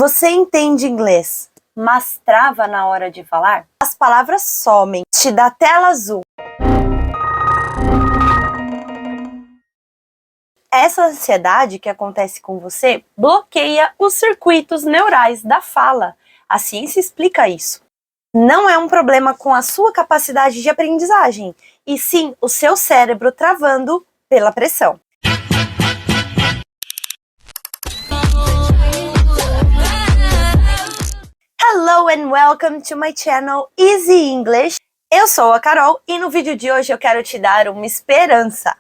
Você entende inglês, mas trava na hora de falar? As palavras somem, te dá tela azul. Essa ansiedade que acontece com você bloqueia os circuitos neurais da fala. A ciência explica isso. Não é um problema com a sua capacidade de aprendizagem, e sim o seu cérebro travando pela pressão. Hello and welcome to my channel Easy English. Eu sou a Carol e no vídeo de hoje eu quero te dar uma esperança.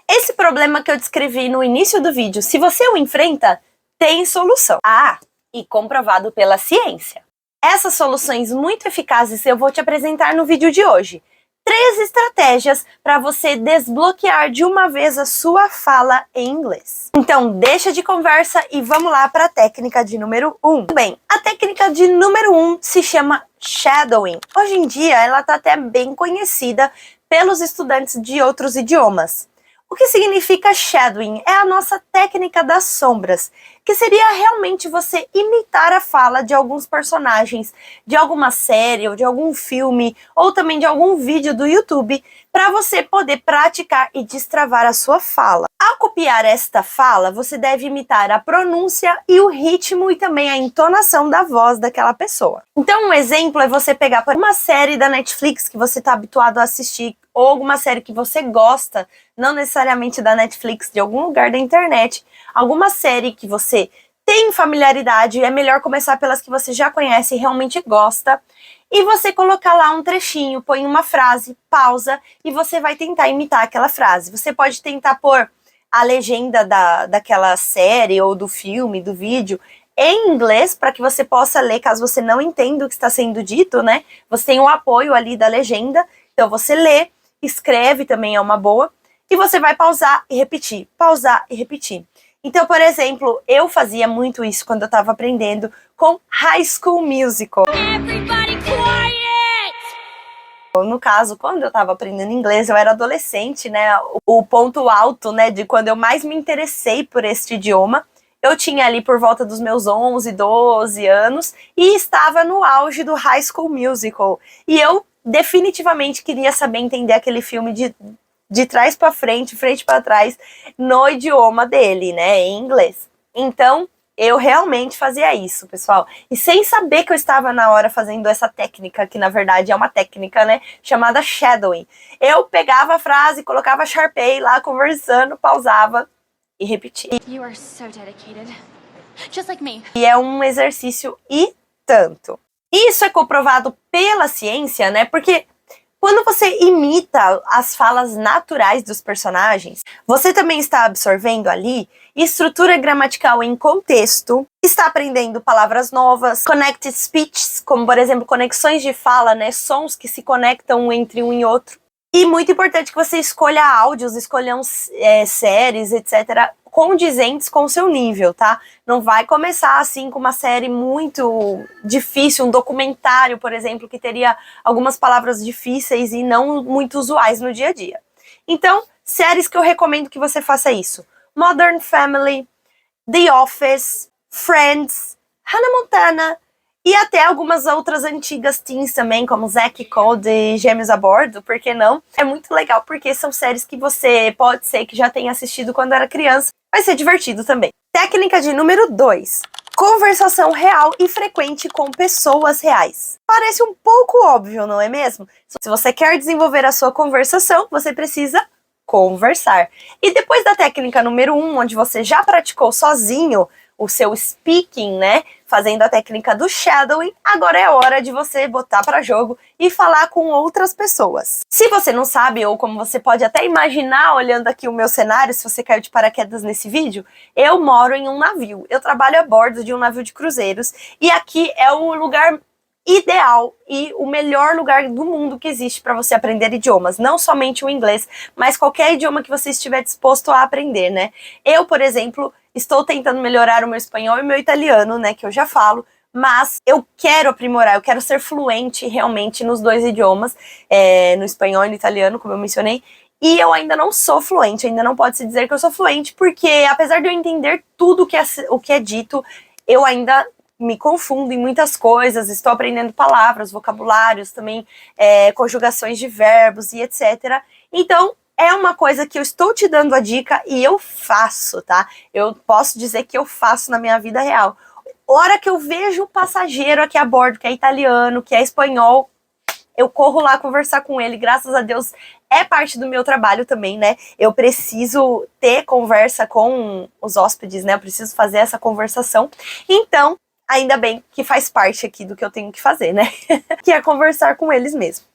Esse problema que eu descrevi no início do vídeo, se você o enfrenta, tem solução. E comprovado pela ciência. Essas soluções muito eficazes eu vou te apresentar no vídeo de hoje. 3 estratégias para você desbloquear de uma vez a sua fala em inglês. Então deixa de conversa e vamos lá para a técnica de número 1. Bem, a técnica de número 1 se chama shadowing. Hoje em dia ela está até bem conhecida pelos estudantes de outros idiomas. O que significa shadowing? É a nossa técnica das sombras, que seria realmente você imitar a fala de alguns personagens de alguma série ou de algum filme ou também de algum vídeo do YouTube para você poder praticar e destravar a sua fala. Ao copiar esta fala, você deve imitar a pronúncia e o ritmo e também a entonação da voz daquela pessoa. Então um exemplo é você pegar uma série da Netflix que você está habituado a assistir ou alguma série que você gosta, não necessariamente da Netflix, de algum lugar da internet, alguma série que você tem familiaridade, é melhor começar pelas que você já conhece e realmente gosta, e você colocar lá um trechinho, põe uma frase, pausa, e você vai tentar imitar aquela frase. Você pode tentar pôr a legenda daquela série ou do filme, do vídeo, em inglês, para que você possa ler, caso você não entenda o que está sendo dito, né? Você tem o apoio ali da legenda, então você lê, escreve também é uma boa, e você vai pausar e repetir, pausar e repetir. Então, por exemplo, eu fazia muito isso quando eu estava aprendendo com High School Musical. Everybody quiet! No caso, quando eu estava aprendendo inglês, eu era adolescente, né? O ponto alto, né, de quando eu mais me interessei por este idioma, eu tinha ali por volta dos meus 11, 12 anos e estava no auge do High School Musical. E eu definitivamente queria saber entender aquele filme de trás para frente para trás, no idioma dele, né, em inglês. Então, eu realmente fazia isso, pessoal. E sem saber que eu estava na hora fazendo essa técnica, que na verdade é uma técnica, né, chamada shadowing. Eu pegava a frase, colocava Sharpay lá conversando, pausava e repetia. You are so dedicated. Just like me. E é um exercício e tanto. Isso é comprovado pela ciência, né? Porque quando você imita as falas naturais dos personagens, você também está absorvendo ali estrutura gramatical em contexto, está aprendendo palavras novas, connected speeches, como por exemplo conexões de fala, né? Sons que se conectam entre um e outro. E muito importante que você escolha áudios, escolham séries, etc., condizentes com o seu nível, tá? Não vai começar assim com uma série muito difícil, um documentário, por exemplo, que teria algumas palavras difíceis e não muito usuais no dia a dia. Então, séries que eu recomendo que você faça isso: Modern Family, The Office, Friends, Hannah Montana, e até algumas outras antigas teens também, como Zack e Cody, Gêmeos a Bordo, por que não? É muito legal, porque são séries que você pode ser que já tenha assistido quando era criança, vai ser divertido também. Técnica de número 2. Conversação real e frequente com pessoas reais. Parece um pouco óbvio, não é mesmo? Se você quer desenvolver a sua conversação, você precisa conversar. E depois da técnica número 1, onde você já praticou sozinho o seu speaking, né, fazendo a técnica do shadowing, agora é hora de você botar para jogo e falar com outras pessoas. Se você não sabe, ou como você pode até imaginar olhando aqui o meu cenário, se você caiu de paraquedas nesse vídeo, eu moro em um navio. Eu trabalho a bordo de um navio de cruzeiros e aqui é o lugar ideal e o melhor lugar do mundo que existe para você aprender idiomas, não somente o inglês, mas qualquer idioma que você estiver disposto a aprender, né? Eu, por exemplo, estou tentando melhorar o meu espanhol e o meu italiano, né, que eu já falo, mas eu quero aprimorar, eu quero ser fluente realmente nos 2 idiomas, no espanhol e no italiano, como eu mencionei, e eu ainda não sou fluente, ainda não pode se dizer que eu sou fluente, porque apesar de eu entender tudo o que é dito, eu ainda me confundo em muitas coisas, estou aprendendo palavras, vocabulários, também conjugações de verbos e etc. Então, é uma coisa que eu estou te dando a dica e eu faço, tá? Eu posso dizer que eu faço na minha vida real. Hora que eu vejo o passageiro aqui a bordo, que é italiano, que é espanhol, eu corro lá conversar com ele, graças a Deus, é parte do meu trabalho também, né? Eu preciso ter conversa com os hóspedes, né? Eu preciso fazer essa conversação. Então, ainda bem que faz parte aqui do que eu tenho que fazer, né? Que é conversar com eles mesmo.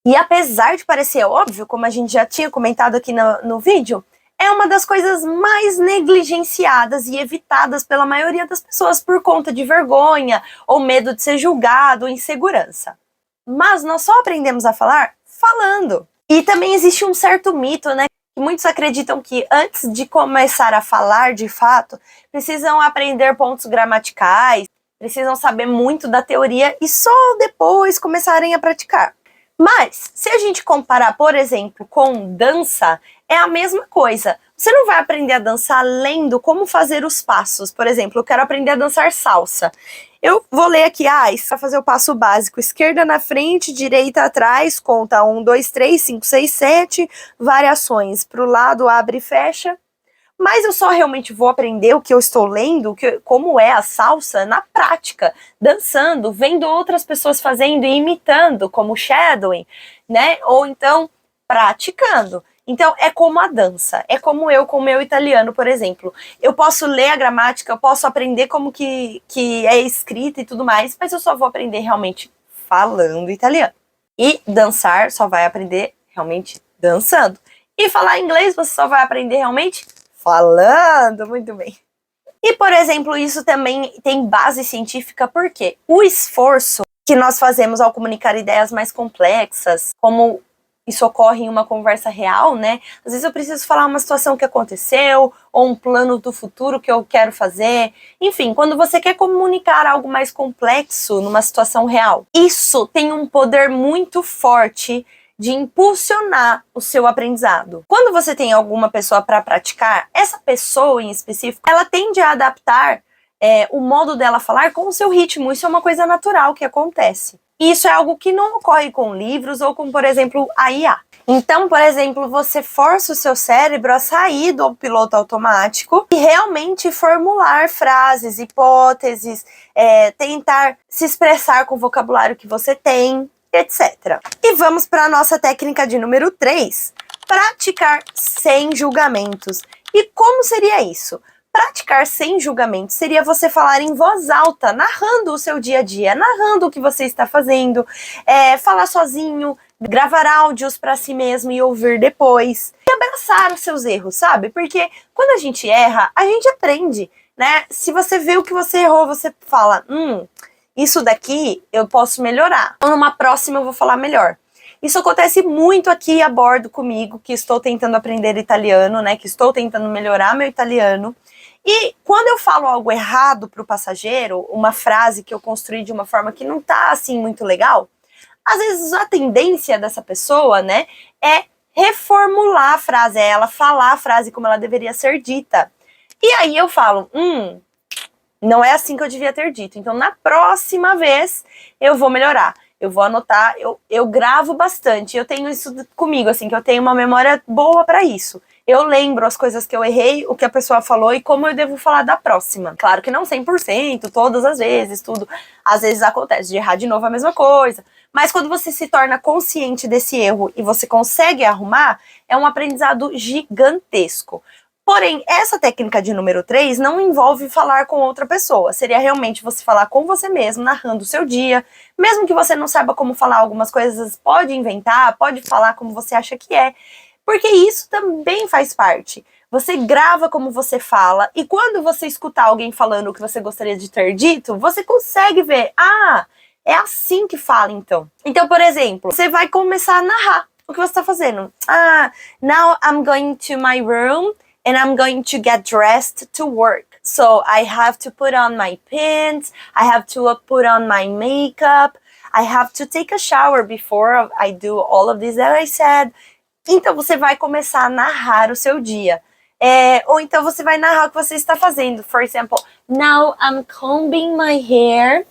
E apesar de parecer óbvio, como a gente já tinha comentado aqui no vídeo, é uma das coisas mais negligenciadas e evitadas pela maioria das pessoas por conta de vergonha, ou medo de ser julgado, ou insegurança. Mas nós só aprendemos a falar falando. E também existe um certo mito, né? Que muitos acreditam que antes de começar a falar de fato, precisam aprender pontos gramaticais, precisam saber muito da teoria e só depois começarem a praticar. Mas, se a gente comparar, por exemplo, com dança, é a mesma coisa. Você não vai aprender a dançar lendo como fazer os passos. Por exemplo, eu quero aprender a dançar salsa. Eu vou ler aqui, para fazer o passo básico. Esquerda na frente, direita atrás, conta 1, 2, 3, 5, 6, 7, variações. Para o lado, abre e fecha. Mas eu só realmente vou aprender o que eu estou lendo, como é a salsa, na prática, dançando, vendo outras pessoas fazendo e imitando, como shadowing, né? Ou então, praticando. Então, é como a dança, é como eu com o meu italiano, por exemplo. Eu posso ler a gramática, eu posso aprender como que é escrita e tudo mais, mas eu só vou aprender realmente falando italiano. E dançar só vai aprender realmente dançando. E falar inglês você só vai aprender realmente falando. Muito bem. E, por exemplo, isso também tem base científica, porque o esforço que nós fazemos ao comunicar ideias mais complexas, como isso ocorre em uma conversa real, né? Às vezes eu preciso falar uma situação que aconteceu, ou um plano do futuro que eu quero fazer. Enfim, quando você quer comunicar algo mais complexo numa situação real, isso tem um poder muito forte de impulsionar o seu aprendizado. Quando você tem alguma pessoa para praticar, essa pessoa em específico, ela tende a adaptar o modo dela falar com o seu ritmo. Isso é uma coisa natural que acontece. E isso é algo que não ocorre com livros ou com, por exemplo, a IA. Então, por exemplo, você força o seu cérebro a sair do piloto automático e realmente formular frases, hipóteses, tentar se expressar com o vocabulário que você tem, etc. E vamos para a nossa técnica de número 3, praticar sem julgamentos. E como seria isso? Praticar sem julgamento seria você falar em voz alta, narrando o seu dia a dia, narrando o que você está fazendo, falar sozinho, gravar áudios para si mesmo e ouvir depois. E abraçar os seus erros, sabe? Porque quando a gente erra, a gente aprende, né? Se você vê o que você errou, você fala, isso daqui eu posso melhorar. Ou numa próxima eu vou falar melhor. Isso acontece muito aqui a bordo comigo, que estou tentando aprender italiano, né? Que estou tentando melhorar meu italiano. E quando eu falo algo errado para o passageiro, uma frase que eu construí de uma forma que não tá assim muito legal, às vezes a tendência dessa pessoa, né, é reformular a frase, é ela falar a frase como ela deveria ser dita. E aí eu falo, não é assim que eu devia ter dito. Então na próxima vez eu vou melhorar. Eu vou anotar, eu gravo bastante. Eu tenho isso comigo, assim, que eu tenho uma memória boa para isso. Eu lembro as coisas que eu errei, o que a pessoa falou e como eu devo falar da próxima. Claro que não 100%, todas as vezes, tudo. Às vezes acontece de errar de novo a mesma coisa. Mas quando você se torna consciente desse erro e você consegue arrumar, é um aprendizado gigantesco. Porém, essa técnica de número 3 não envolve falar com outra pessoa. Seria realmente você falar com você mesmo, narrando o seu dia. Mesmo que você não saiba como falar algumas coisas, pode inventar, pode falar como você acha que é. Porque isso também faz parte. Você grava como você fala e quando você escutar alguém falando o que você gostaria de ter dito, você consegue ver, é assim que fala então. Então, por exemplo, você vai começar a narrar o que você está fazendo. Now I'm going to my room and I'm going to get dressed to work. So I have to put on my pants, I have to put on my makeup, I have to take a shower before I do all of this that I said. Então você vai começar a narrar o seu dia. Ou então você vai narrar o que você está fazendo. For example, now I'm combing my hair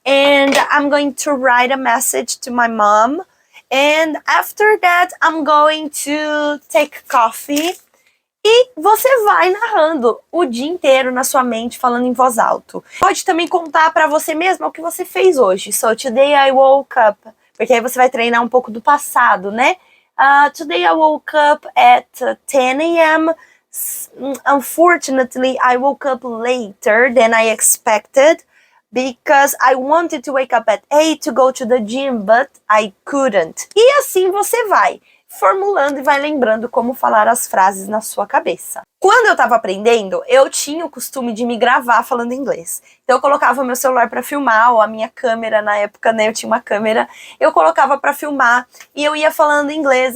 and I'm going to write a message to my mom. And after that, I'm going to take coffee. E você vai narrando o dia inteiro na sua mente, falando em voz alta. Pode também contar pra você mesmo o que você fez hoje. So, today I woke up. Porque aí você vai treinar um pouco do passado, né? Today I woke up at 10 a.m. Unfortunately, I woke up later than I expected. Because I wanted to wake up at 8 to go to the gym, but I couldn't. E assim você vai formulando e vai lembrando como falar as frases na sua cabeça. Quando eu tava aprendendo, eu tinha o costume de me gravar falando inglês. Então eu colocava meu celular para filmar, ou a minha câmera, na época, né, eu tinha uma câmera, eu colocava para filmar e eu ia falando inglês,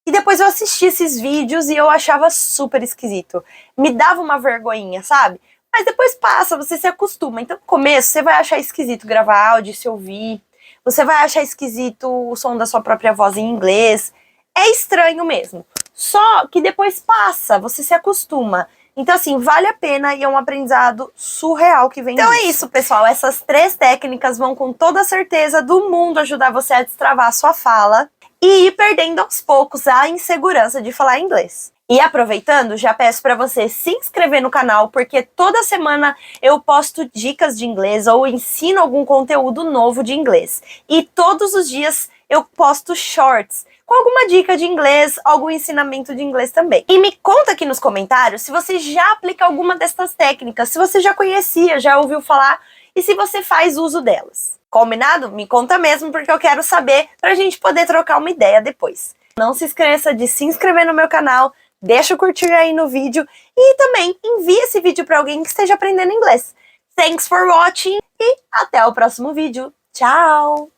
E depois eu assistia esses vídeos e eu achava super esquisito. Me dava uma vergonhinha, sabe? Mas depois passa, você se acostuma. Então, no começo, você vai achar esquisito gravar áudio, se ouvir. Você vai achar esquisito o som da sua própria voz em inglês. É estranho mesmo. Só que depois passa, você se acostuma. Então, assim, vale a pena e é um aprendizado surreal que vem disso. Então é isso, pessoal. Essas 3 técnicas vão com toda a certeza do mundo ajudar você a destravar a sua fala e ir perdendo aos poucos a insegurança de falar inglês. E aproveitando, já peço para você se inscrever no canal, porque toda semana eu posto dicas de inglês ou ensino algum conteúdo novo de inglês. E todos os dias eu posto shorts com alguma dica de inglês, algum ensinamento de inglês também. E me conta aqui nos comentários se você já aplica alguma dessas técnicas, se você já conhecia, já ouviu falar e se você faz uso delas. Combinado? Me conta mesmo, porque eu quero saber pra gente poder trocar uma ideia depois. Não se esqueça de se inscrever no meu canal, deixa o curtir aí no vídeo e também envie esse vídeo para alguém que esteja aprendendo inglês. Thanks for watching e até o próximo vídeo. Tchau!